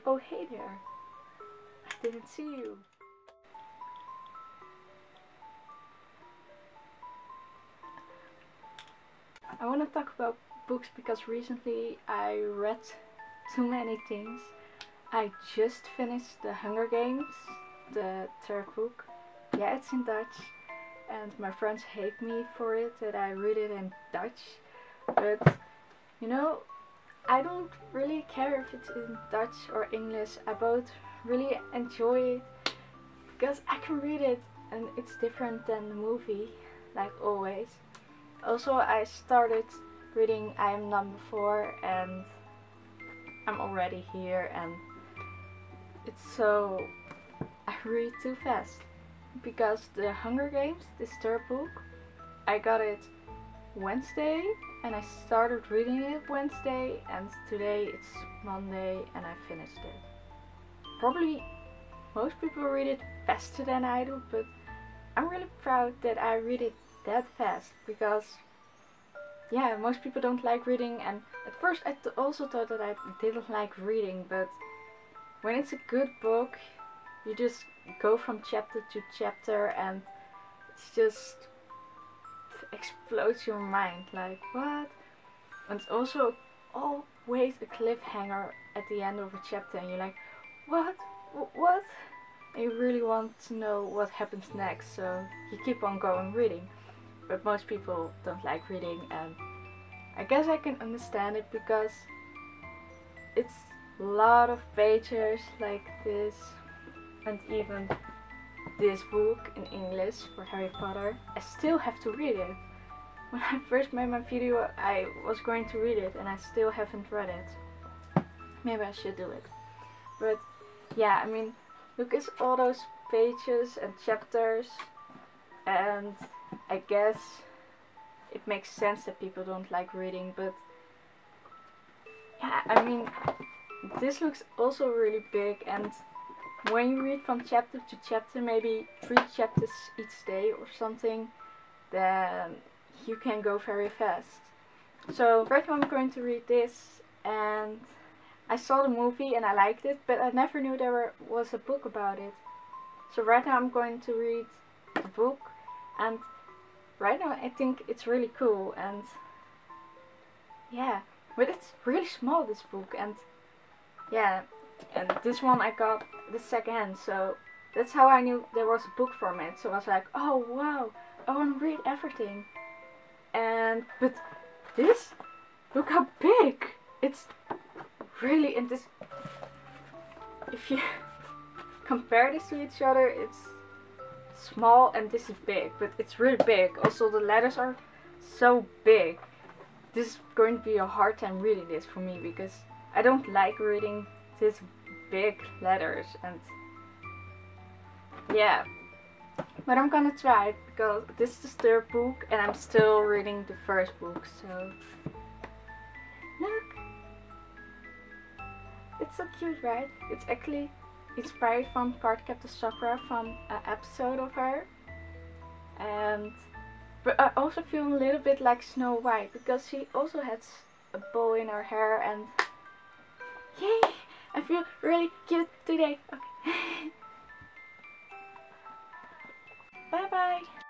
Oh hey there, I didn't see you. I want to talk about books because recently I read too many things. I just finished The Hunger Games, the third book. Yeah, it's in Dutch and my friends hate me for it that I read it in Dutch. But you know, I don't really care if it's in Dutch or English. I both really enjoy it because I can read it and it's different than the movie, like always. Also, I started reading I Am Number 4 and I'm already here and it's so... I read too fast. Because The Hunger Games, this third book, I got it Wednesday and I started reading it Wednesday and today it's Monday and I finished it. Probably most people read it faster than I do, but I'm really proud that I read it that fast because yeah, most people don't like reading, and at first I also thought that I didn't like reading, but when it's a good book you just go from chapter to chapter and it's just explodes your mind, like what? And it's also always a cliffhanger at the end of a chapter and you're like, what? What? And you really want to know what happens next, so you keep on going reading. But most people don't like reading and I guess I can understand it because it's a lot of pages like this, and even this book in English for Harry Potter, I still have to read it. When I first made my video I was going to read it and I still haven't read it. Maybe I should do it. But yeah, I mean, look at all those pages and chapters, and I guess it makes sense that people don't like reading, but yeah, I mean, this looks also really big, and when you read from chapter to chapter, maybe 3 chapters each day or something, then you can go very fast. So right now I'm going to read this, and I saw the movie and I liked it, but I never knew there was a book about it. So right now I'm going to read the book, and right now I think it's really cool, and yeah, but it's really small, this book, and yeah, and this one I got the second hand, so that's how I knew there was a book from it. So I was like, oh wow, I want to read everything. And but this, look how big it's really, and this, if you compare this to each other, it's small and this is big, but it's really big. Also the letters are so big. This is going to be a hard time reading this for me because I don't like reading this big letters, and yeah, but I'm gonna try it because this is the third book and I'm still reading the first book. So look, it's so cute, right? It's actually inspired from Cardcaptor Sakura, from an episode of her. And but I also feel a little bit like Snow White because she also has a bow in her hair, and yay, I feel really cute today. Okay. Bye bye.